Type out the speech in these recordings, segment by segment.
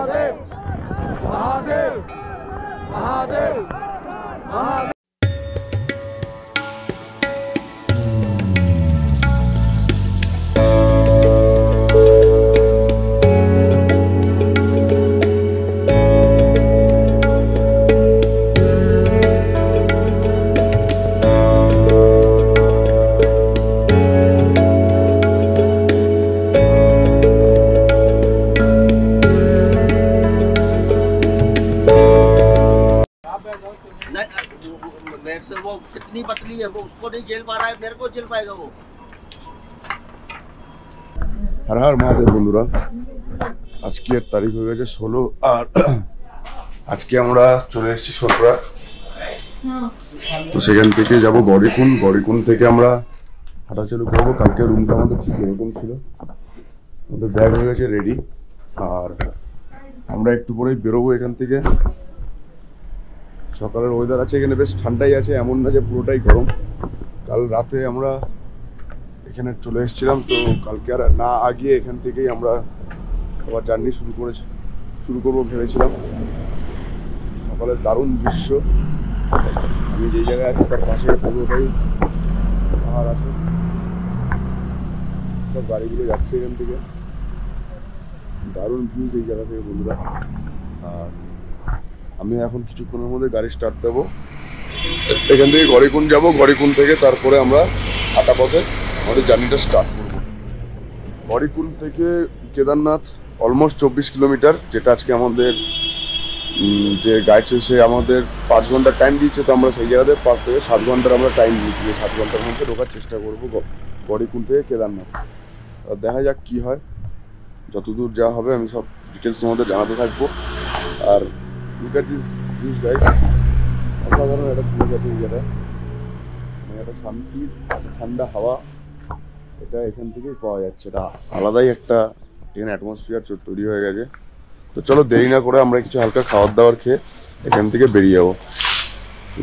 महादेव महादेव महादेव। वो कितनी पतली है, वो उसको नहीं झेल पा रहा है, मेरे को झेल पाएगा वो। हर हर महादेव বন্ধুরা, আজকে তারিখ হয়ে গেছে 16 আর আজকে আমরা চলে এসেছি সোনপুরা। তো সেখান থেকে যাব গড়িকুন থেকে আমরা হাঁটাচলা করব। কালকে রুমটা আমাদের ঠিক এরকম ছিল, আমাদের ব্যাগ হয়ে গেছে রেডি, আর আমরা একটু পরেই বেরোবো এখান থেকে। সকালের ওয়েদার আছে এখানে, বেশ ঠান্ডাই আছে, এমন না যে পুরোটাই গরম। কাল রাতে আমরা এখানে চলে এসেছিলাম, তো কালকে আর না আগিয়ে এখান থেকেই আমরা আবার জার্নি শুরু করবো ভেবেছিলাম। সকালের দারুণ দৃশ্য, আমি যেই জায়গায় আছি তার পাশে পুরোটাই পাহাড় আছে, সব গাড়িগুলো যাচ্ছে এখান থেকে, দারুণ ভিউজ এই জায়গা থেকে বন্ধুরা। আর আমি এখন কিছুক্ষণের মধ্যে গাড়ি স্টার্ট দেবো, এখান থেকে গড়িকুন যাবো, গড়িকুন থেকে তারপরে আমরা হাঁটা পথে আমাদের জার্নিটা স্টার্ট করবো। গড়িকুন থেকে কেদারনাথ অলমোস্ট 24 কিলোমিটার, যেটা আজকে আমাদের যে গাইড সে আমাদের 5 ঘন্টা টাইম দিচ্ছে, তো আমরা সেই জায়গাতে 5 থেকে 7 ঘন্টার আমরা টাইম দিচ্ছি, 7 ঘন্টার মধ্যে ঢোকার চেষ্টা করবো গড়িকুন থেকে কেদারনাথ। দেখা যাক কি হয়, যতদূর যা হবে আমি সব ডিটেলস তোমাদের জানাতে থাকবো। আর look at these guys, অসাধারণ একটা ভিউ আছে এই জায়গায়, মানে একটা শান্তি ঠান্ডা হাওয়া, এটা এখান থেকেই পাওয়া যাচ্ছে, এটা আলাদাই একটা অ্যাটমসফিয়ার তৈরি হয়ে গেছে। তো চলো দেরি না করে আমরা কিছু হালকা খাবার দাবার খেয়ে এখান থেকে বেরিয়ে যাবো।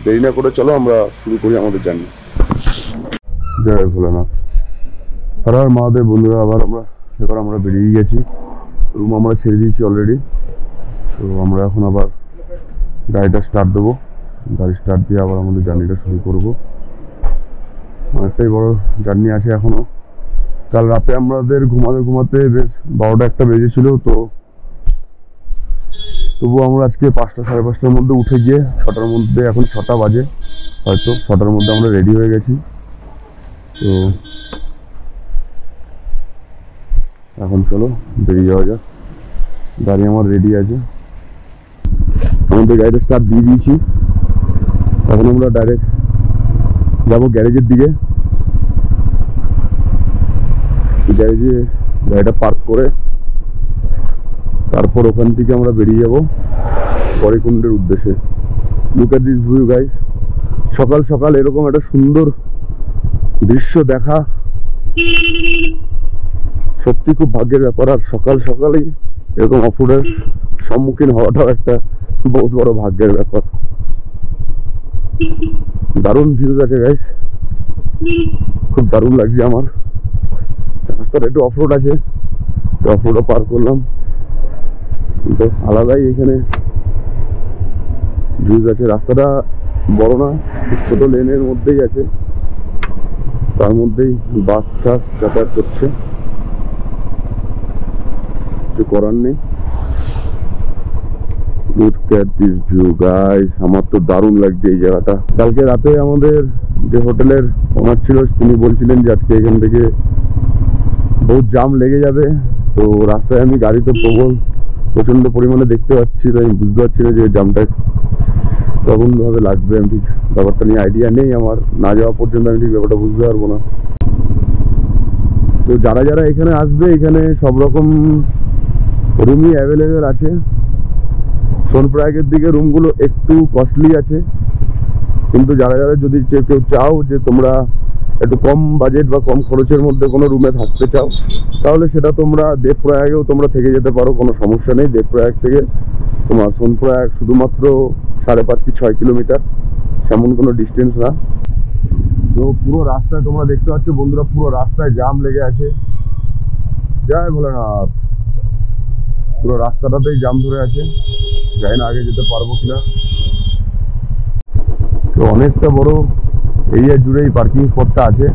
দেরি না করে চলো আমরা শুরু করি আমাদের জার্নি। জয় ভোলানাথ, হর হর মহাদেব বন্ধুরা। এবার আমরা বেরিয়ে গেছি, রুম আমরা ছেড়ে দিয়েছি অলরেডি। তো আমরা এখন আবার গাড়িটা স্টার্ট দেবো, গাড়ি স্টার্ট দিয়ে আবার আমাদের জার্নিটা শুরু করবো। অনেকটাই বড় জার্নি আছে এখনো। কাল রাতে আমাদের ঘুমাতে বেশ 12টা-1টা বেজেছিল, তো তবুও আমরা আজকে 5টা সাড়ে 5টার মধ্যে উঠে গিয়ে 6টার মধ্যে, এখন 6টা বাজে হয়তো, 6টার মধ্যে আমরা রেডি হয়ে গেছি। তো এখন চলো বেরিয়ে যাওয়া যাক, গাড়ি আমার রেডি আছে, আমাদের গাড়িটা স্টার্ট দিয়ে দিয়েছি। এখন আমরা ডাইরেক্ট যাবো গ্যারেজের দিকে, গ্যারেজে গাড়িটা পার্ক করে তারপর ওখান থেকে আমরা বেরিয়ে যাব গড়িকুণ্ডের উদ্দেশ্যে। Look at this view guys, সকাল সকাল এরকম একটা সুন্দর দৃশ্য দেখা সত্যি খুব ভাগ্যের ব্যাপার। আর সকাল সকালেই এরকম অফরোডের সম্মুখীন হওয়াটাও একটা বহুত বড় ভাগ্যের ব্যাপার। দারুণ ভিউজ আছে গাইস, খুব দারুণ লাগছে আমার। রাস্তাটা একটু অফরোড আছে, অফরোডও পার করলাম, কিন্তু আলাদাই এখানে ভিউজ আছে। রাস্তাটা বড় না, খুব ছোট লেনের মধ্যেই আছে, তার মধ্যেই বাস টাস যাতায়াত করছে, কিছু করার নেই। Look at this view guys, আমার তো দারুণ লাগছে এই জায়গাটা। কালকে রাতে আমাদের যে হোটেলের ওনার ছিল তিনি বলছিলেন যে আজকে এখান থেকে বহুত জাম লেগে যাবে। তো রাস্তায় আমি গাড়ি তো প্রচন্ড পরিমাণে দেখতে পাচ্ছি, তো আমি বুঝতে পারছি না যে জামটা কখন ভাবে লাগবে। আমি ঠিক ব্যাপারটা নিয়ে আইডিয়া নেই আমার, না যাওয়া পর্যন্ত আমি ঠিক ব্যাপারটা বুঝতে পারবো না। তো যারা যারা এখানে আসবে, এখানে সব রকম রুমই অ্যাভেলেবেল আছে। সোনপ্রয়াগের দিকে রুমগুলো একটু কস্টলি আছে, কিন্তু যারা যারা যদি কেউ চাও যে তোমরা একটু কম বাজেট বা কম খরচের মধ্যে কোনো রুমে থাকতে চাও, তাহলে সেটা তোমরা দেবপ্রয়াগেও তোমরা থেকে যেতে পারো, কোনো সমস্যা নেই। দেবপ্রয়াগ থেকে তোমার সোনপ্রয়াগ শুধুমাত্র 5.5 কি 6 কিলোমিটার, সেমন কোনো ডিস্টেন্স না। তো পুরো রাস্তায় তোমরা দেখতে পাচ্ছ বন্ধুরা, পুরো রাস্তায় জাম লেগে আছে। জয় ভোলানাথ। পুরো রাস্তাটাতেই জাম ধরে আছে, জানি না আগে যেতে পারবো কিনা। তো অনেকটা বড় এরিয়া জুড়েই পার্কিং স্পটটা আছে।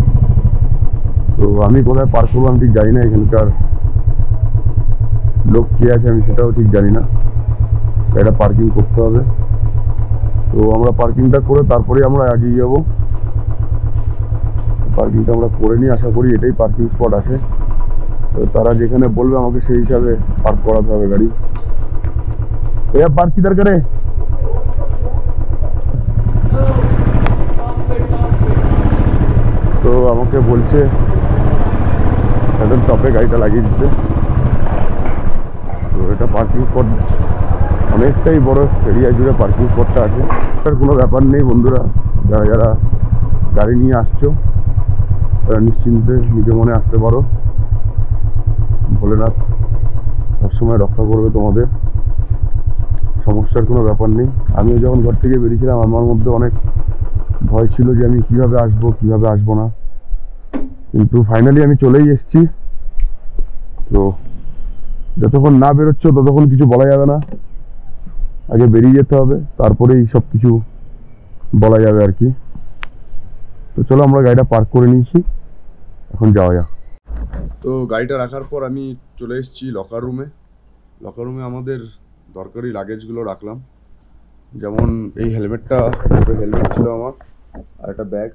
তো আমি কোথায় পার্ক করবো আমি ঠিক জানি না, এখানকার লোক কে আছে আমি সেটাও ঠিক জানি না। এটা পার্কিং করতে হবে, তো আমরা পার্কিংটা করে তারপরে আমরা এগিয়ে যাবো। পার্কিংটা আমরা করে নিই, আশা করি এটাই পার্কিং স্পট আছে। তো তারা যেখানে বলবে আমাকে সেই হিসাবে পার্ক করাতে হবে গাড়ি। भैया पार्क किधर करे? তো আমাকে বলছে তাদের টপে গাড়িটা লাগিয়ে দিতে। তো এটা পার্কিং স্পট অনেকটাই বড় এরিয়া জুড়ে পার্কিং স্পটটা আছে। তার কোনো ব্যাপার নেই বন্ধুরা, যারা যারা গাড়ি নিয়ে আসছো তারা নিশ্চিন্তে নিজে মনে আসতে পারো। ভোলেনাথ সবসময় রক্ষা করবে তোমাদের, সমস্যার কোনো ব্যাপার নেই। আমিও যখন ঘর থেকে বেরিয়েছিলাম আমার মধ্যে অনেক ভয় ছিল যে আমি কিভাবে আসবো কিভাবে আসবো না, কিন্তু ফাইনালি আমি চলেই এসেছি। তো যতক্ষণ না বেরোচ্ছ ততক্ষণ কিছু বলা যাবে না, আগে বেরিয়ে যেতে হবে, তারপরেই সব কিছু বলা যাবে আর কি। তো চলো আমরা গাড়িটা পার্ক করে নিয়েছি, এখন যাওয়া যাক। তো গাড়িটা রাখার পর আমি চলে এসেছি লকার রুমে। লকার রুমে আমাদের দরকারি লাগেজগুলো রাখলাম, যেমন এই হেলমেটটা, হেলমেট ছিল আমার, আর একটা ব্যাগ।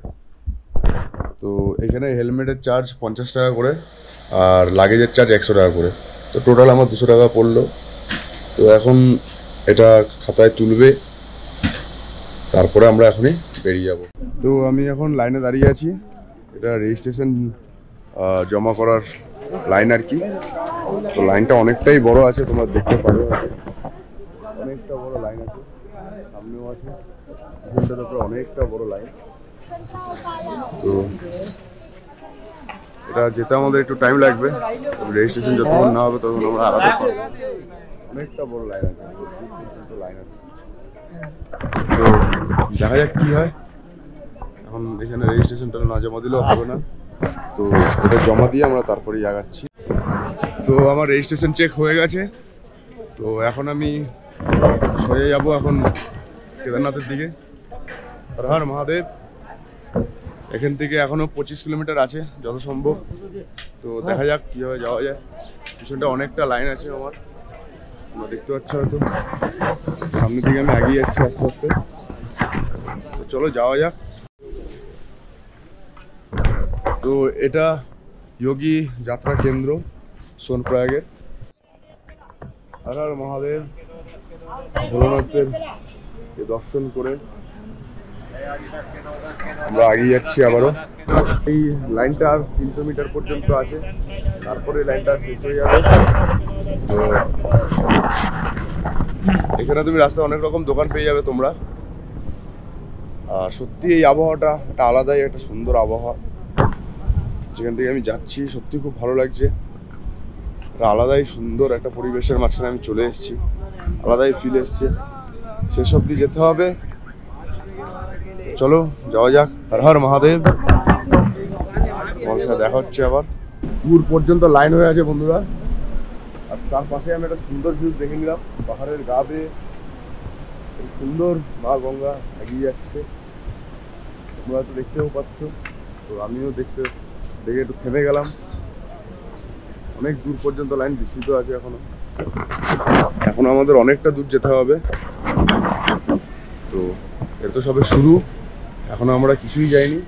তো এখানে হেলমেটের চার্জ 50 টাকা করে আর লাগেজের চার্জ 100 টাকা করে, তো টোটাল আমার 200 টাকা পড়লো। তো এখন এটা খাতায় তুলবে, তারপরে আমরা এখনই বেরিয়ে যাব। তো আমি এখন লাইনে দাঁড়িয়ে আছি, এটা রেজিস্ট্রেশন জমা করার লাইন আর কি। তো লাইনটা অনেকটাই বড় আছে, তোমরা দেখতে পারো, অনেকটা বড় লাইন আছে, সামনেও আছে, পিছনটার উপরে অনেকটা বড় লাইন। তো এটা যেতে আমাদের একটু টাইম লাগবে, রেজিস্ট্রেশন যতক্ষণ না হবে ততক্ষণ আমরা আগাতে পারবো। অনেকটা বড় লাইন আছে, লাইন আছে। তো দেখা যাক কি হয়। এখন এখানে রেজিস্ট্রেশনটা না জমা দিলেও হবে না, তো এটা জমা দিয়ে আমরা তারপরেই আগাচ্ছি। তো আমার রেজিস্ট্রেশন চেক হয়ে গেছে, তো এখন আমি সরে যাব এখন কেদারনাথের দিকে। হর হর মহাদেব। এখান থেকে এখনো 25 কিলোমিটার আছে যত সম্ভব, তো দেখা যাক কীভাবে যাওয়া যায়। পিছনটা অনেকটা লাইন আছে আমার, তোমরা দেখতে পাচ্ছ হয়তো, সামনের দিকে আমি এগিয়ে যাচ্ছি আস্তে আস্তে। তো চলো যাওয়া যাক। তো এটা যোগী যাত্রা কেন্দ্র সোনপ্রয়াগের। হর হর মহাদেব। ভোলেনাথের দর্শন করে আমরা এগিয়ে যাচ্ছি আবারও। এই লাইনটা আর 300 মিটার পর্যন্ত আছে, তারপরে লাইনটা শেষ হয়ে যাবে। তো এখানে তুমি রাস্তায় অনেক রকম দোকান পেয়ে যাবে তোমরা। আর সত্যি এই আবহাওয়াটা একটা আলাদাই একটা সুন্দর আবহাওয়া, যেখান থেকে আমি যাচ্ছি সত্যি খুব ভালো লাগছে। একটা আলাদাই সুন্দর একটা পরিবেশের মাঝখানে আমি চলে এসেছি, আলাদাই ফিল এসছে। শেষ অবধি যেতে হবে, চলো যাওয়া যাক। হর হর মহাদেব। তোমার সাথে দেখা হচ্ছে আবার। দূর পর্যন্ত লাইন হয়ে আছে বন্ধুরা, আর তার পাশে আমি একটা সুন্দর ভিউ দেখে নিলাম, পাহাড়ের গা বেয়ে সুন্দর মা গঙ্গা এগিয়ে যাচ্ছে, তোমরা তো দেখতেও পাচ্ছ। তো আমিও দেখে একটু থেমে গেলাম। অনেক দূর পর্যন্ত লাইন বিস্তৃত আছে এখনো আমাদের অনেকটা দূর যেতে হবে। তো এর তো সবে শুরু, এখনো আমরা কিছুই যাইনি।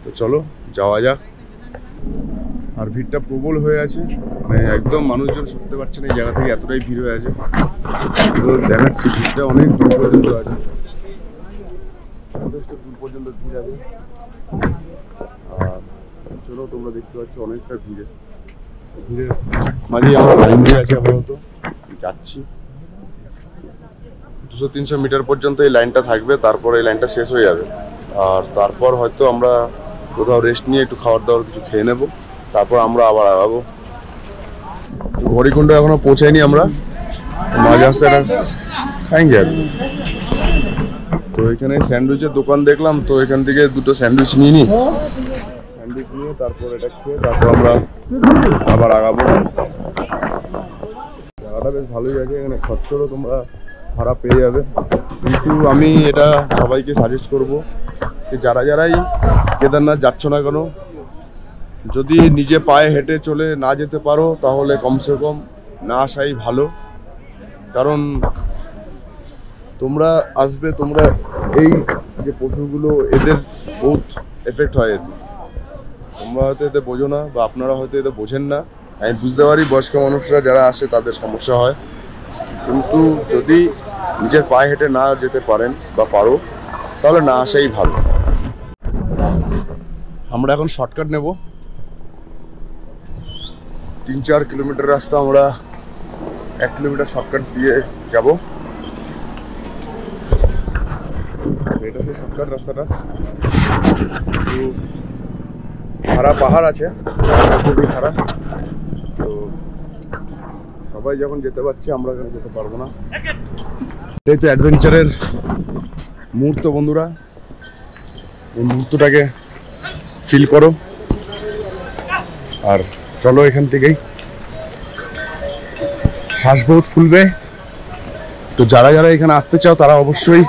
তো চলো যাওয়া যাক। আর ভিড়টা প্রবল হয়ে আছে, মানে একদম মানুষজন সরতে পারছে না, এই জায়গা থেকে এতটাই ভিড় হয়ে আছে। তো দেখাচ্ছি ভিড়টা অনেক দূর পর্যন্ত আছে, যথেষ্ট দূর পর্যন্ত ভিড় আছে। আর চলো তোমরা দেখতে পাচ্ছ অনেকটা ভিড়ের মাঝে আমরা লাইন দিয়ে আছি, আপাতত যাচ্ছি। 200-300 মিটার পর্যন্ত এই লাইনটা থাকবে, তারপর এই লাইনটা শেষ হয়ে যাবে। আর তারপর হয়তো আমরা কোথাও রেস্ট নিয়ে একটু খাবার দাবার কিছু খেয়ে নেবো, তারপর আমরা আবার আগাবো। গৌরীকুণ্ড এখনো পৌঁছাইনি আমরা, মাঝে আসতে খাইঙ্গে। তো এখানে স্যান্ডউইচের দোকান দেখলাম, তো এখান থেকে দুটো স্যান্ডউইচ নিয়ে নিই, স্যান্ডউইচ নিয়ে তারপর এটা খেয়ে তারপর আমরা আবার আগাবো। জায়গাটা বেশ ভালোই আছে, এখানে খরচরও তোমরা ভাড়া পেয়ে যাবে। কিন্তু আমি এটা সবাইকে সাজেস্ট করব যে যারাই কেদারনাথ যাচ্ছ না কেন, যদি নিজে পায়ে হেঁটে চলে না যেতে পারো তাহলে কমসে কম না আসাই ভালো। কারণ তোমরা আসবে, তোমরা এই যে পশুগুলো এদের বহুত এফেক্ট হয় এতে। তোমরা হয়তো এতে বোঝো না বা আপনারা হয়তো এতে বোঝেন না, আমি বুঝতে পারি বয়স্ক মানুষরা যারা আসে তাদের সমস্যা হয়, কিন্তু যদি নিজের পায়ে হেঁটে না যেতে পারেন বা পারো তাহলে না আসাই ভালো। আমরা এখন শর্টকাট নেব, 3-4 কিলোমিটার রাস্তা, আমরা 1 কিলোমিটার শর্টকাট দিয়ে যাব। এটা সেই শর্টকাট রাস্তাটা। তো খারাপ পাহাড় আছে, খুবই খারাপ। তো সবাই যখন যেতে পারছে আমরা কেন যেতে পারবো না? এই তো অ্যাডভেঞ্চারের মুহূর্ত বন্ধুরা, এই মুহূর্তটাকে ফিল করো আর চলো এখান থেকেই। শ্বাস বহুত ফুলবে, তো যারা এখানে আসতে চাও তারা অবশ্যই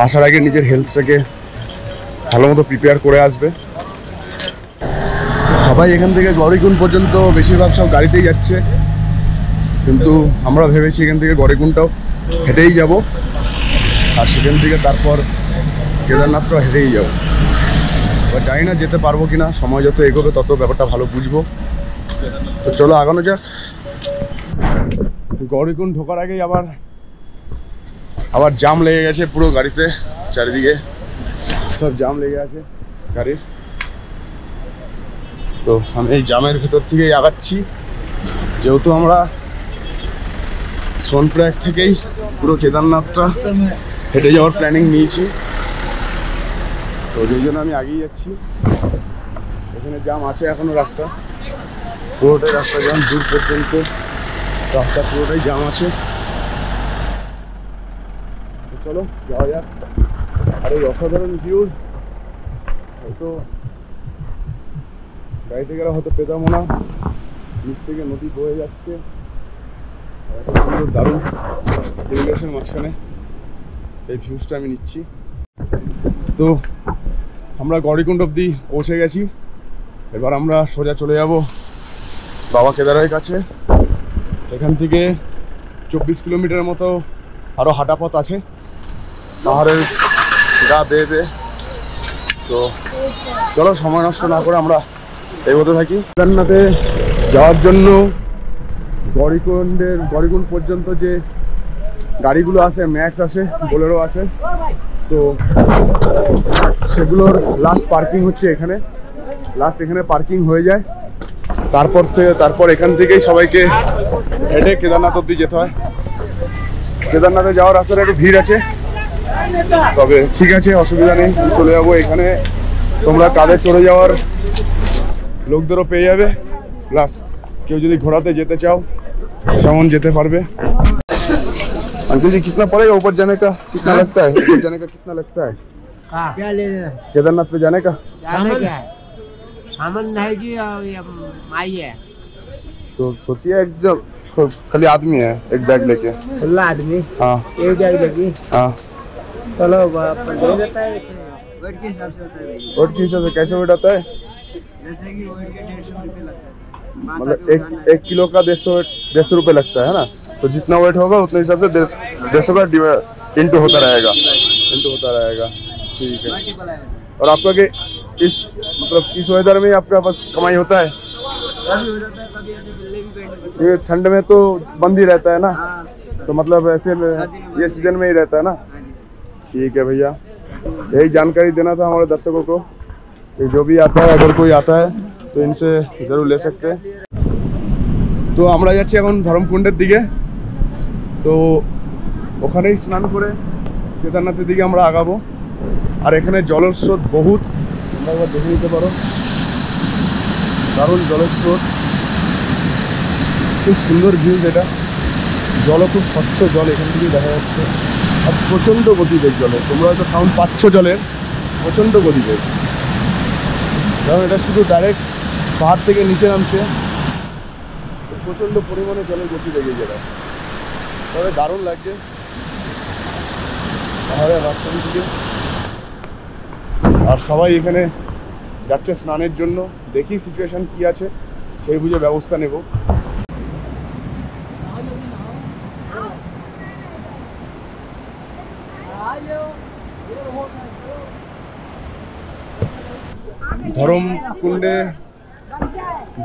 আসার আগে নিজের হেলথটাকে ভালো মতো প্রিপেয়ার করে আসবে। সবাই এখান থেকে গৌরীকুণ্ড পর্যন্ত বেশিরভাগ সব গাড়িতেই যাচ্ছে, কিন্তু আমরা ভেবেছি এখান থেকে গৌরীকুণ্ডটাও হেঁটেই যাব, আর সেখান থেকে তারপর কেদারনাথটাও হেঁটেই যাব। এবার জানি না যেতে পারবো কিনা, সময় যত এগোবে তত ব্যাপারটা ভালো বুঝবো। তো চলো আগানো যাক। গৌরীকুণ্ড ঢোকার আগেই আবার জাম লেগে গেছে পুরো গাড়িতে, চারিদিকে সব জাম লেগে আছে গাড়ির। তো আমি এই জামের ভিতর থেকেই আগাচ্ছি, যেহেতু আমরা সোনপ্রয়াগ থেকেই পুরো কেদারনাথটা হেঁটে যাওয়ার প্ল্যানিং নিয়েছি, তো যেই জন্য আমি আগেই যাচ্ছি। এখানে জাম আছে এখনো, রাস্তা পুরোটাই রাস্তা জাম, দূর পর্যন্ত রাস্তা পুরোটাই জাম আছে। চলো যাওয়া যাক। আর এই অসাধারণ ভিউজ হয়তো গাড়িতে গেলে হয়তো পেতামও না, নিচ থেকে নদী বয়ে যাচ্ছে, এত সুন্দর দারুণ পরিবেশের মাঝখানে এই ভিউজটা আমি নিচ্ছি। তো আমরা গৌরীকুণ্ড অবধি পৌঁছে গেছি, এবার আমরা সোজা চলে যাব বাবা কেদারের কাছে। এখান থেকে 24 কিলোমিটার মতো আরও হাঁটা পথ আছে পাহাড়ের গা বেয়ে। তো চলো সময় নষ্ট না করে আমরা এগোতে থাকি। কেদারনাথে যাওয়ার জন্য গৌরীকুণ্ড পর্যন্ত যে গাড়িগুলো আসে, ম্যাক্স আসে, বোলেরো আসে, তো সেগুলোর লাস্ট পার্কিং হচ্ছে এখানে। এখানে পার্কিং হয়ে যায়, তারপর এখান থেকেই সবাইকে হেঁটে কেদারনাথ অব্দি যেতে হয়। কেদারনাথে যাওয়ার রাস্তাটা একটু ভিড় আছে, তবে ঠিক আছে, অসুবিধা নেই, চলে যাবো। এখানে তোমরা কাঁধে চড়ে যাওয়ার লোকদেরও পেয়ে যাবে, প্লাস কেউ যদি ঘোড়াতে যেতে চাও সেমন যেতে পারবে। अंकल जी कितना पड़ेगा ऊपर जाने का, कितना लगता है ऊपर जाने का, कितना लगता है क्या लेना केदारनाथ पे जाने का? सामान रहेगी और ये माई है, तो सोचिए एकदम खाली आदमी है, एक बैग लेके। खुला आदमी, हाँ एक बैग लेगी। हाँ, चलो दे देता है, वेट के हिसाब से होता है। वेट के हिसाब से कैसे वेट आता है? जैसे कि वेट के 150 रुपये लगता है, मतलब एक किलो का 150 रुपये लगता है ना? तो जितना वेट होगा उतने हिसाब से 150 का इंटू होता रहेगा। ठीक है। और आपका कि इस वेदर में आपका बस कमाई होता है? कभी हो जाता है, कभी ऐसे बिल्ले भी बैठ। ये ठंड में तो बंद ही रहता है ना, तो मतलब ऐसे में ये सीजन में ही रहता है ना? ठीक है भैया, यही जानकारी देना था हमारे दर्शकों को कि जो भी आता है, अगर कोई आता है तो इनसे ज़रूर ले सकते हैं। তো আমরা যাচ্ছি এখন ধরমকুণ্ডের দিকে, তো ওখানেই স্নান করে কেদারনাথের দিকে আমরা আগাবো। আর এখানে জলের স্রোত বহুত, তোমরা একবার দেখে নিতে পারো, দারুণ জলের স্রোত, খুব সুন্দর ভিউজ। এটা জলও খুব স্বচ্ছ জল এখান থেকে দেখা যাচ্ছে, আর প্রচণ্ড গতিবেগ জলে, তোমরা হয়তো সাউন্ড পাচ্ছ জলের, প্রচণ্ড গতিবেগ, কারণ এটা শুধু ডাইরেক্ট পাহাড় থেকে নিচে নামছে। প্রচণ্ড পরিমাণে জলের গতি লেগে যায়, তবে দারুণ লাগছে পাহাড়ের রাস্তা দিকে। আর সবাই এখানে যাচ্ছে স্নানের জন্য, দেখি সিচুয়েশন কি আছে সেই বুঝে ব্যবস্থা নেব। ধরম কুণ্ডে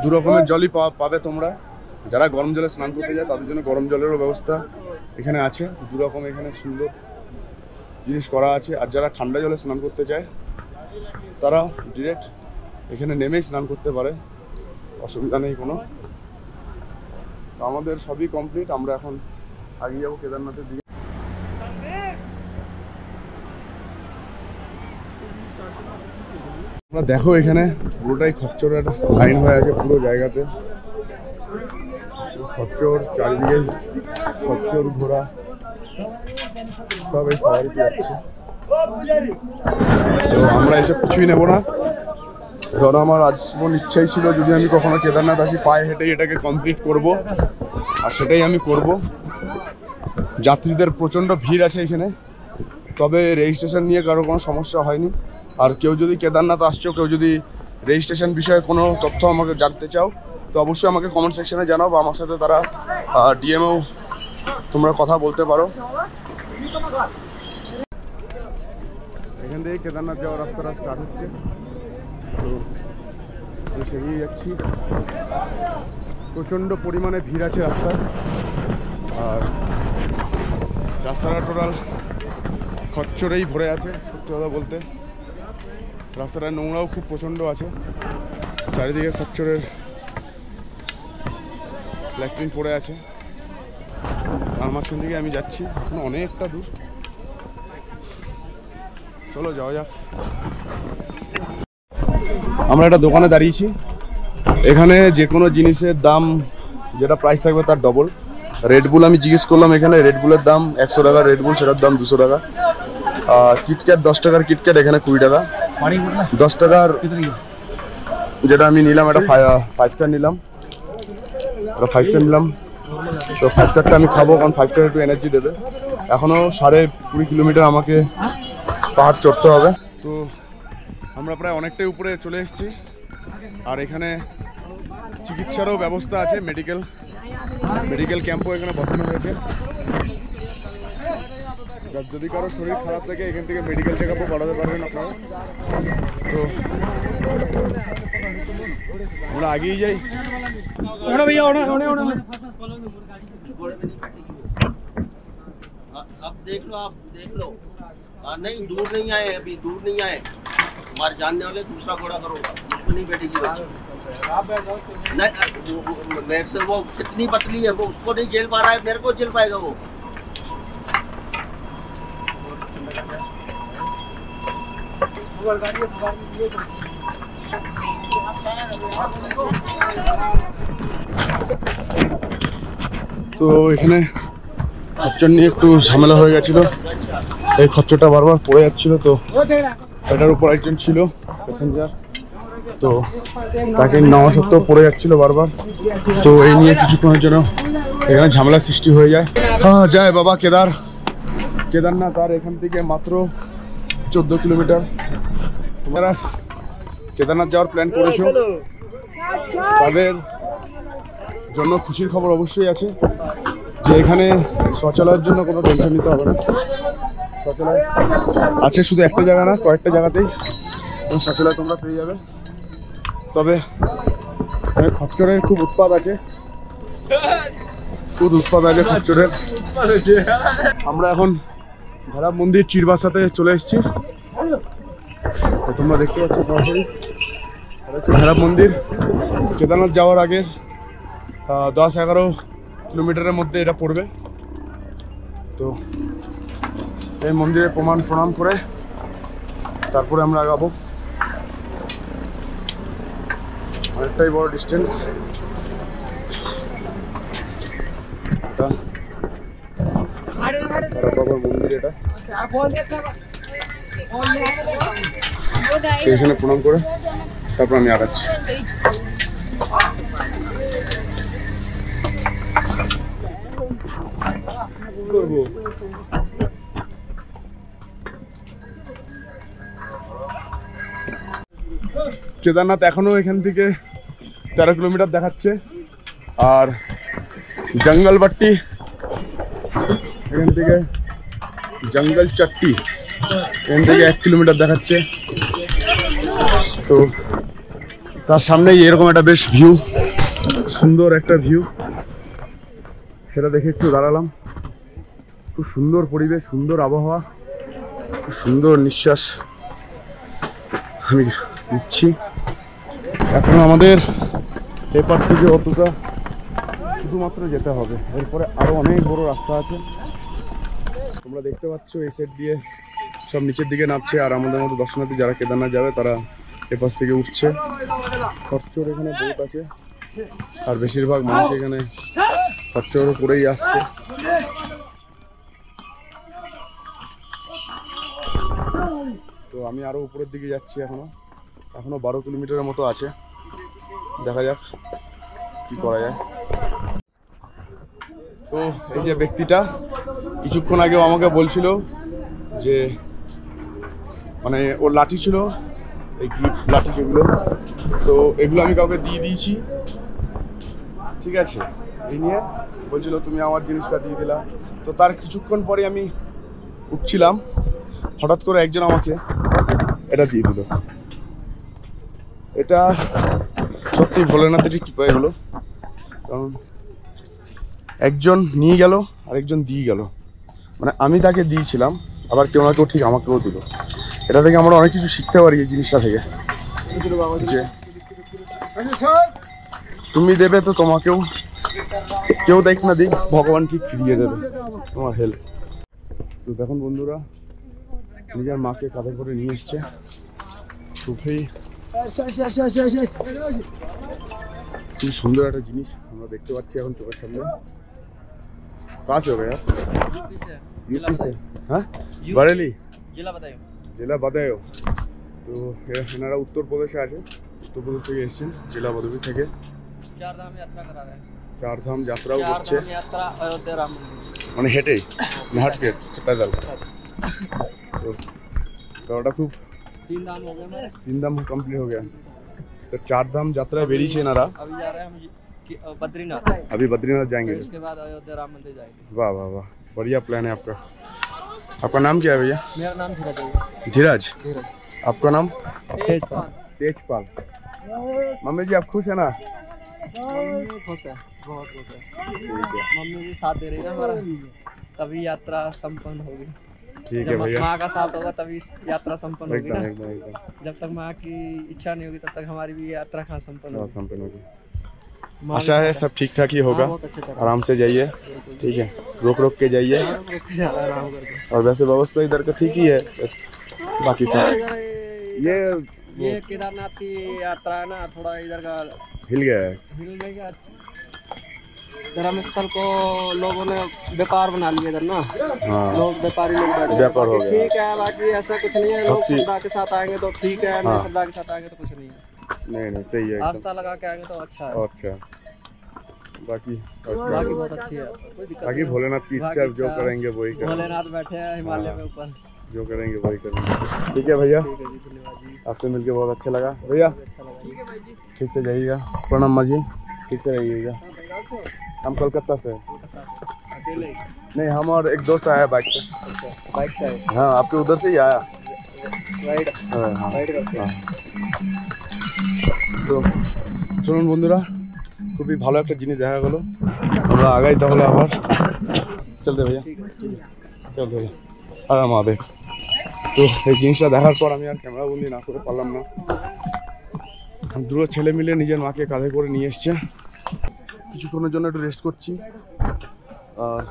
দু রকমের জলই পাবে তোমরা। যারা গরম জলে স্নান করতে যায় তাদের জন্য গরম জলেরও ব্যবস্থা এখানে আছে, দু রকম এখানে সুন্দর জিনিস করা আছে। আর যারা ঠান্ডা জলে স্নান করতে চায় তারা ডিরেক্ট এখানে নেমেই স্নান করতে পারে, অসুবিধা নেই কোনো। তো আমাদের সবই কমপ্লিট, আমরা এখন আগে যাবো কেদারনাথের দিকে। তোমরা দেখো এখানে পুরোটাই খচ্চরের লাইন হয়ে আছে পুরো জায়গাতে, খচ্চর চারিদিকে, খচ্চর ঘোড়া সব এই সাওয়ারিতে যাচ্ছে। তো আমরা এসব কিছুই নেবো না, ধরো আমার আজীবন ইচ্ছাই ছিল যদি আমি কখনো কেদারনাথ আসি পায়ে হেঁটেই এটাকে কমপ্লিট করব, আর সেটাই আমি করব। যাত্রীদের প্রচণ্ড ভিড় আছে এখানে, তবে রেজিস্ট্রেশন নিয়ে কারো কোনো সমস্যা হয়নি। আর কেউ যদি কেদারনাথ আসছো, কেউ যদি রেজিস্ট্রেশন বিষয়ে কোনো তথ্য আমাকে জানতে চাও তো অবশ্যই আমাকে কমেন্ট সেকশনে জানাও, বা আমার সাথে তারা ডিএমও তোমরা কথা বলতে পারো। এখান থেকে কেদারনাথ যাওয়ার রাস্তাটা স্টার্ট হচ্ছে, তো সেগিয়ে যাচ্ছি। প্রচণ্ড পরিমাণে ভিড় আছে রাস্তায়, আর রাস্তাটা টোটাল খচ্চরেই ভরে আছে। সত্যি কথা বলতে রাস্তাটা নোংরাও খুব প্রচণ্ড আছে, চারিদিকে খচ্চরের ল্যাট্রিন পড়ে আছে। আর মাঝখান থেকে আমি যাচ্ছি, এখন অনেকটা দূর, চলো যাওয়া যাক। আমরা একটা দোকানে দাঁড়িয়েছি, এখানে যে কোনো জিনিসের দাম যেটা প্রাইস থাকবে তার ডবল। রেডবুল আমি জিজ্ঞেস করলাম, এখানে রেডবুলের দাম 100 টাকা, রেডবুল সেটার দাম 200 টাকা। কিটক্যাট 10 টাকার কিটক্যাট এখানে 20 টাকা। 10 টাকার যেটা আমি নিলাম এটা 5 স্টার নিলাম, এটা 5 স্টার নিলাম। তো 5 স্টারটা আমি খাবো, কারণ 5 স্টার একটু এনার্জি দেবে। এখনও 20.5 কিলোমিটার আমাকে পাহাড় চড়তে হবে। তো আমরা প্রায় অনেকটাই উপরে চলে এসেছি, আর এখানে চিকিৎসারও ব্যবস্থা আছে, মেডিকেল ক্যাম্পও এখানে বসানো হয়েছে। যদি কারো শরীর খারাপ থাকে এখান থেকে মেডিকেল চেক আপও করাতে পারবেন আপনারা। তো আমরা আগেই যাই। अब देख लो, आप देख लो। नहीं दूर नहीं आए, अभी दूर नहीं आए, हमारे जानने वाले दूसरा घोड़ा करो, उसमें नहीं बैठेगी बच्ची। नहीं वो कितनी पतली है, वो उसको नहीं झेल पा रहा है, मेरे को झेल पाएगा वो। তো এখানে খচ্চর নিয়ে একটু ঝামেলা হয়ে গেছিল, এই খচ্চরটা বারবার পড়ে যাচ্ছিল। তো এটার উপর একজন ছিল প্যাসেঞ্জার, তো তাকে নেওয়া সত্ত্বেও পড়ে যাচ্ছিল বারবার। তো এই নিয়ে কিছুক্ষণের জন্য এখানে ঝামেলার সৃষ্টি হয়ে যায়। হ্যাঁ জয় বাবা কেদারনাথ, আর এখান থেকে মাত্র 14 কিলোমিটার। তোমরা কেদারনাথ যাওয়ার প্ল্যান করেছো তাদের জন্য খুশির খবর অবশ্যই আছে, যে এখানে শৌচালয়ের জন্য কোনো টেনশন নিতে হবে না। শৌচালয় আছে শুধু একটা জায়গা না, কয়েকটা জায়গাতেই শৌচালয় তোমরা পেয়ে যাবে। তবে খচ্চরের খুব উৎপাত আছে, খচ্চরের। আমরা এখন ভৈরব মন্দির চিরবাসাতে চলে এসেছি, তোমরা দেখতে পাচ্ছ সরাসরি ভৈরব মন্দির। কেদারনাথ যাওয়ার আগে 10-11 কিলোমিটারের মধ্যে এটা পড়বে। তো এই মন্দিরে প্রণাম করে তারপরে আমরা আগাবো। অনেকটাই বড় ডিস্টেন্স, মন্দির এটা। এখানে প্রণাম করে তারপর আমি আগাচ্ছি। করবো। কেদারনাথ এখনো এখান থেকে 13 কিলোমিটার দেখাচ্ছে, আর জঙ্গলবাট্টি এখান থেকে জঙ্গল চাট্টি এখান থেকে 1 কিলোমিটার দেখাচ্ছে। তো তার সামনেই এরকম একটা বেশ ভিউ, সুন্দর একটা ভিউ, সেটা দেখে একটু দাঁড়ালাম। খুব সুন্দর পরিবেশ, সুন্দর আবহাওয়া, খুব সুন্দর নিঃশ্বাস আমি নিচ্ছি। এখন আমাদের এপার থেকে অতটা শুধুমাত্র যেতে হবে, এরপরে আরো অনেক বড় রাস্তা আছে। তোমরা দেখতে পাচ্ছ এই সাইড দিয়ে সব নিচের দিকে নামছে, আর আমাদের মতো দর্শনার্থী যারা কেদারনাথ যাবে তারা এপাশ থেকে উঠছে। খরচর এখানে বোট আছে, আর বেশিরভাগ মানুষ এখানে খরচর করেই আসছে। তো আমি আরো উপরের দিকে যাচ্ছি, এখনো 12 কিলোমিটারের মতো আছে, দেখা যাক কি করা যায়। তো এই যে ব্যক্তিটা কিছুক্ষণ আগেও আমাকে বলছিল যে মানে ওর লাঠি ছিল, এই গ্রিপ লাঠি যেগুলো, তো এগুলো আমি কাউকে দিয়ে দিয়েছি, ঠিক আছে। এই নিয়ে বলছিল তুমি আমার জিনিসটা দিয়ে দিলা। তো তার কিছুক্ষণ পরে আমি উঠছিলাম, হঠাৎ করে একজন আমাকে এটা দিয়ে দিল। এটা সত্যি ভোলেনাথেরই কৃপা এগুলো, কারণ একজন নিয়ে গেল আর একজন দিয়ে গেল, মানে আমি তাকে দিয়েছিলাম, আবার কেউ না কেউ ঠিক আমাকেও দিল। এটা থেকে আমরা অনেক কিছু শিখতে পারি এই জিনিসটা থেকে, যে তুমি দেবে তো তোমাকেও কেউ দেখ না দিক, ভগবান ঠিক ফিরিয়ে দেবে তোমার হেল্প। তো দেখুন বন্ধুরা, নিজের মাকে কাঁধে করে নিয়ে এসছে, খুবই খুব সুন্দর একটা জিনিস আমরা দেখতে পাচ্ছি এখন চোখের সামনে। কাজ হবে यूपी से, हाँ बरेली জেলা বাদায়ু। তো এনারা উত্তরপ্রদেশে আছে, উত্তরপ্রদেশ থেকে এসছেন, জেলা বাদায়ু থেকে। চারধাম যাত্রাও করছে, মানে হেঁটেই হাঁটকে पैदल। तो ওটা খুব 3 धाम कंप्लीट हो गया। तो 4 धाम यात्रा बेरिए एनारा। अभी जा रहे हैं हम बद्रीनाथ, अभी बद्रीनाथ जाएंगे, उसके बाद अयोध्या राम मंदिर जाएंगे। वाह वाह वाह, बढ़िया प्लान है आपका। आपका नाम क्या है भैया? मेरा नाम धीरज। धीरज। आपका नाम? तेजपाल। तेजपाल। मम्मी जी आप खुश है ना? मम्मी खुश है, बहुत खुश है। मम्मी भी साथ दे रही है हमारा, तभी यात्रा संपन्न होगी। ठीक है भैया, माँ का साथ होगा तभी यात्रा संपन्न होगी ना। एकदम एकदम। जब तक माँ की इच्छा नहीं होगी तब तक हमारी भी यात्रा कहाँ संपन्न होगी। संपन्न होगी। आशा है सब ठीक ठाक ही होगा, आराम से जाइए, ठीक है, रोक रोक के जाइए। और वैसे व्यवस्था इधर का ठीक ही है, बाकी सब ये केदारनाथ की यात्रा है ना, थोड़ा इधर का हिल गया है, हिल गया। धर्मस्थल को लोगों ने व्यापार बना लिया इधर ना, हाँ लोग व्यापारी लोग बैठे, व्यापार हो गया। ठीक है, बाकी ऐसा कुछ नहीं है। लोग श्रद्धा के साथ आएंगे तो ठीक है, नहीं श्रद्धा के साथ आएंगे तो कुछ नहीं है। नहीं सही है, आस्था लगा के आएंगे तो अच्छा है। अच्छा बाकी बहुत अच्छी है, कोई दिक्कत बाकी भोलेनाथ की इच्छा जो करेंगे वही करेंगे, भोलेनाथ बैठे हैं हिमालय में ऊपर, जो करेंगे वही करेंगे। ठीक है भैया, आपसे मिलके बहुत अच्छा लगा भैया, ठीक से जाइएगा। प्रणाम माँ जी, ठीक से रहिएगा। हम कोलकाता से, अकेले नहीं हम और एक दोस्त आया बाइक से। बाइक से आए? हाँ आपके उधर से ही आया, राइड हाँ हाँ राइड करते हैं। তো চলুন বন্ধুরা, খুবই ভালো একটা জিনিস দেখা গেলো। আমরা আগাই তাহলে আবার চলতে ভাইয়া, চলতে ভাইয়া আরাম হবে। তো এই জিনিসটা দেখার পর আমি আর ক্যামেরা বন্দি না করে পারলাম না। দুটো ছেলে মিলে নিজের মাকে কাঁধে করে নিয়ে এসছে, কিছুক্ষণের জন্য একটু রেস্ট করছি। আর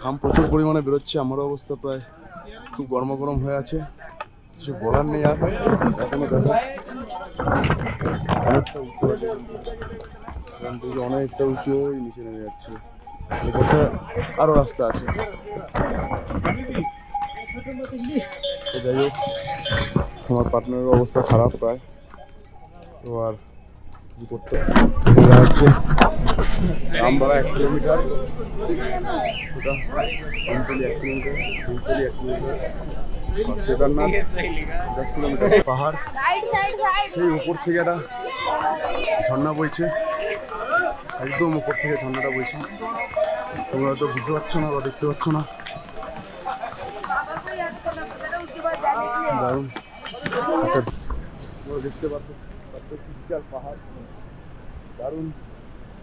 ঘাম প্রচুর পরিমাণে বেরোচ্ছে, আমারও অবস্থা প্রায় খুব গরম গরম হয়ে আছে, কিছু বলার নেই। আর এখনো দেখো অনেকটা উঁচু আছে, এখান থেকে অনেকটা উঁচু ওই নিচে নেমে যাচ্ছে, এপাশে আরও রাস্তা আছে। যাই হোক, আমার পার্টনারের অবস্থা খারাপ প্রায়, তো আর করতে এখানে হচ্ছে রামবাড়া 1 কিলোমিটার, ওটা Amtali 1 kilometre, Fultali 1 kilometre, Kedarnath 10 kilometre. পাহাড় সেই উপর থেকে একটা ঝর্ণা বইছে, একদম উপর থেকে ঝর্ণাটা বইছে। তোমরা তো বুঝতে পারছো না বা দেখতে পাচ্ছ না, দারুণ। তোমরা দেখতে পাচ্ছ বিশাল পাহাড়, দারুণ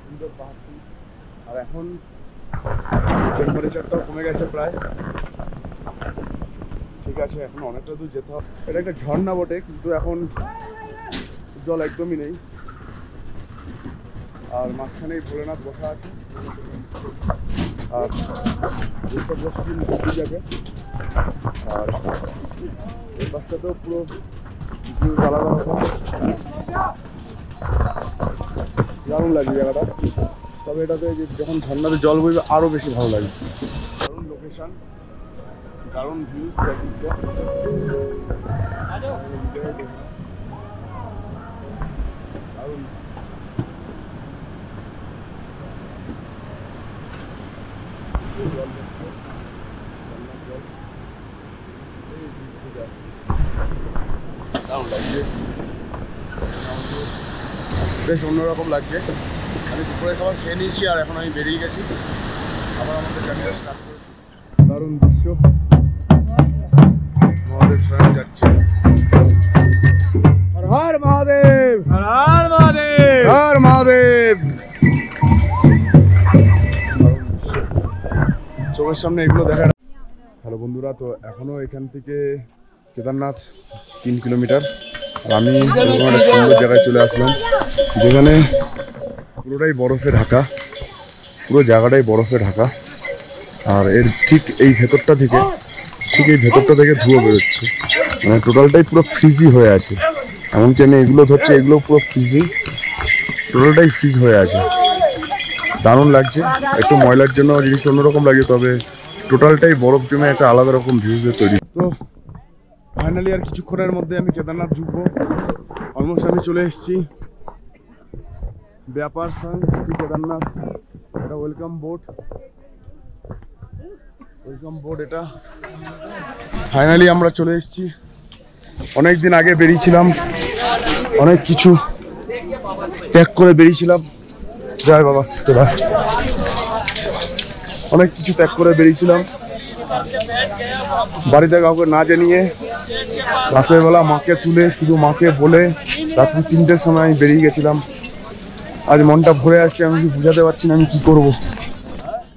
সুন্দর পাহাড়টি। আর এখন টেম্পারেচারটাও কমে গেছে প্রায়, ঠিক আছে, এখন অনেকটা দূর যেতে হবে। এটা একটা ঝর্ণা বটে, কিন্তু এখন জল একদমই নেই। আর মাঝখানেই ভোলেনাথ বসা আছে, আর এইসব বসে নদী যাবে। আর এই পাশটাতেও পুরো ভিউজ আলাদা হবে, দারুণ লাগে জায়গাটা। তবে এটাতে যখন ঝর্ণাতে জল বইবে আরও বেশি ভালো লাগে। দারুণ লোকেশন, দারুণ ভিউজ, দারুণ দারুণ লাগছে, বেশ অন্যরকম লাগছে। আমি দুপুরে খাবার খেয়ে নিয়েছি আর এখন আমি বেরিয়ে গেছি, আবার আমাদের জার্নিটা স্টার্ট করেছি। দারুণ দৃশ্য, মহাদেব স্বয়ং যাচ্ছে। হর হর মহাদেব, হর হর মহাদেব, হর মহাদেব। চোখের সামনে এগুলো দেখা। হ্যালো বন্ধুরা, তো এখনো এখান থেকে কেদারনাথ 3 কিলোমিটার। আর আমি একটা সুন্দর জায়গায় চলে আসলাম, যেখানে পুরোটাই বরফে ঢাকা, পুরো জায়গাটাই বরফে ঢাকা। আর এর ঠিক এই ভেতরটা থেকে ধুয়ো বেরোচ্ছে, মানে টোটালটাই পুরো ফ্রিজি হয়ে আছে। এমনকি আমি এগুলো ধরছি, এগুলো পুরো ফ্রিজি, টোটালটাই ফ্রিজ হয়ে আছে। দারুণ লাগছে, একটু ময়লার জন্য জিনিসটা অন্যরকম লাগে, তবে টোটালটাই বরফ জমে একটা আলাদা রকম ভিউজের তৈরি। তো ফাইনালি আর কিছুক্ষণের মধ্যে আমি কেদারনাথ ঢুকবো। অলমোস্ট আমি চলে এসেছি ব্যাপার সঙ্গ শ্রী কেদারনাথ। এটা ওয়েলকাম বোট, এটা ফাইনালি আমরা চলে এসেছি। অনেক দিন আগে বেরিয়েছিলাম, অনেক কিছু ত্যাগ করে বেরিয়েছিলাম। জয় বাবা কেদার, অনেক কিছু ত্যাগ করে বেরিয়েছিলাম, বাড়িতে কাউকে না জানিয়ে রাতের বেলা মাকে তুলে, শুধু মাকে বলে রাত্রি 3টের সময় আমি বেরিয়ে গেছিলাম। আজ মনটা ভরে আসছে, আমি কিছু বুঝাতে পারছি না আমি কি করব,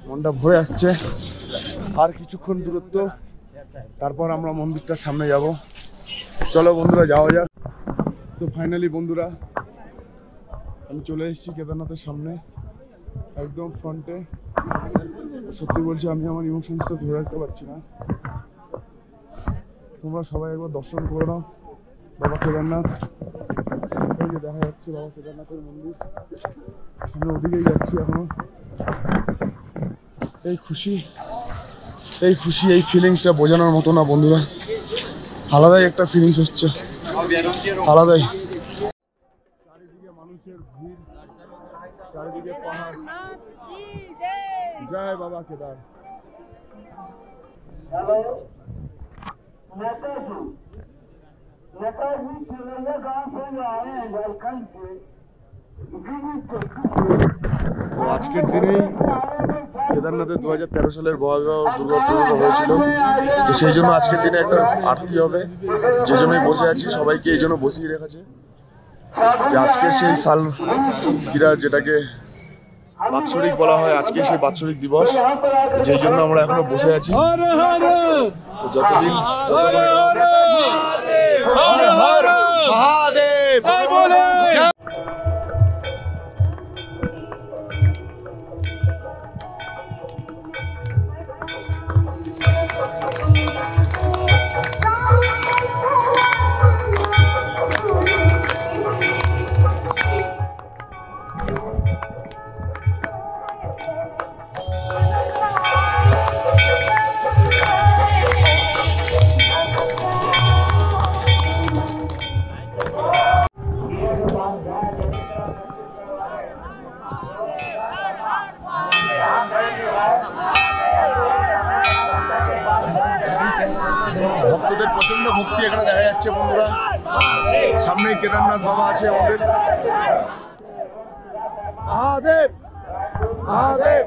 মনটা ভরে আসছে। আর কিছুক্ষণ দূরত্ব, তারপর আমরা মন্দিরটার সামনে যাব। চলো বন্ধুরা যাওয়া যাক। তো ফাইনালি বন্ধুরা আমি চলে এসেছি কেদারনাথের সামনে, একদম ফ্রন্টে। সত্যি বলছি, আমি আমার ইমোশনসটা ধরে রাখতে পারছি না। তোমরা সবাই একবার দর্শন করে নাও বাবা কেদারনাথ। এই যে দেখা যাচ্ছে বাবা কেদারনাথের মন্দির, আমি ওদিকেই যাচ্ছি এখনো। এই খুশি, এই ফিলিংসটা বোঝানোর মতো না বন্ধুরা, আলাদাই একটা ফিলিংস হচ্ছে, আলাদাই। চারিদিকে মানুষের ভিড়, চারিদিকে পাহাড়। জয় বাবা কেদার। তো আজকের দিনেই কেদারনাথে 2013 সালের ভয়াবহ দুর্ঘটনা হয়েছিল। তো সেই জন্য আজকের দিনে একটা আরতি হবে, যে জন্যই বসে আছি। সবাইকে এই জন্য বসিয়ে রেখেছে যে আজকে সেই সাল যেটাকে বাৎসরিক বলা হয়, আজকে সেই বাৎসরিক দিবস, যেই জন্য আমরা এখনো বসে আছি। তো যতদিন প্রচন্ড ভক্তি এখানে দেখা যাচ্ছে বন্ধুরা। সামনেই কেদারনাথ বাবা আছে আমাদের। মহাদেব মহাদেব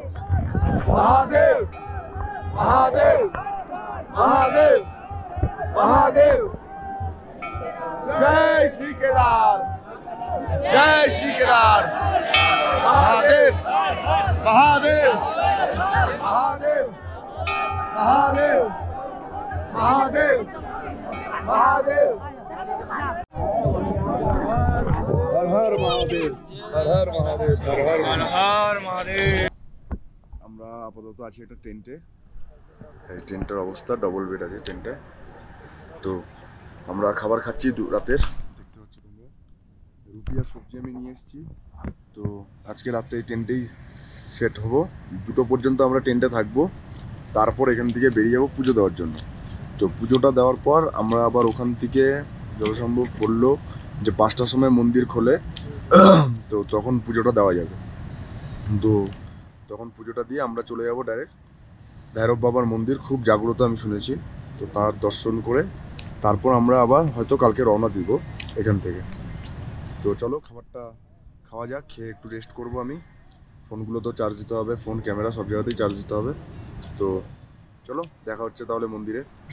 মহাদেব মহাদেব মহাদেব মহাদেব। জয় শ্রী কেদার, জয় শ্রী কেদার। মহাদেব মহাদেব মহাদেব মহাদেব মহাদেব মহাদেব। হর হর মহাদেব, হর হর মহাদেব, হর হর মহাদেব। আমরা আপাতত আছি একটা টেন্টে। এই টেন্টের অবস্থা ডবল বেড আছে টেন্টে। তো আমরা খাবার খাচ্ছি রাতের, দেখতে পাচ্ছি তোমরা রুটি আর সবজি আমি নিয়ে এসেছি। তো আজকে রাত্রে এই টেন্টেই সেট হবো, 2টো পর্যন্ত আমরা টেন্টে থাকবো। তারপর এখান থেকে বেরিয়ে যাবো পুজো দেওয়ার জন্য। তো পুজোটা দেওয়ার পর আমরা আবার ওখান থেকে যথাসম্ভব বললো যে 5টার সময় মন্দির খোলে, তো তখন পুজোটা দেওয়া যাবে। তো তখন পুজোটা দিয়ে আমরা চলে যাব ডাইরেক্ট ভৈরব বাবার মন্দির, খুব জাগ্রত আমি শুনেছি। তো তার দর্শন করে তারপর আমরা আবার হয়তো কালকে রওনা দিব এখান থেকে। তো চলো খাবারটা খাওয়া যাক, খেয়ে একটু রেস্ট করব আমি। ফোনগুলো তো চার্জ দিতে হবে, ফোন ক্যামেরা সব জায়গাতেই চার্জ দিতে হবে। তো চলো দেখা হচ্ছে তাহলে মন্দিরে।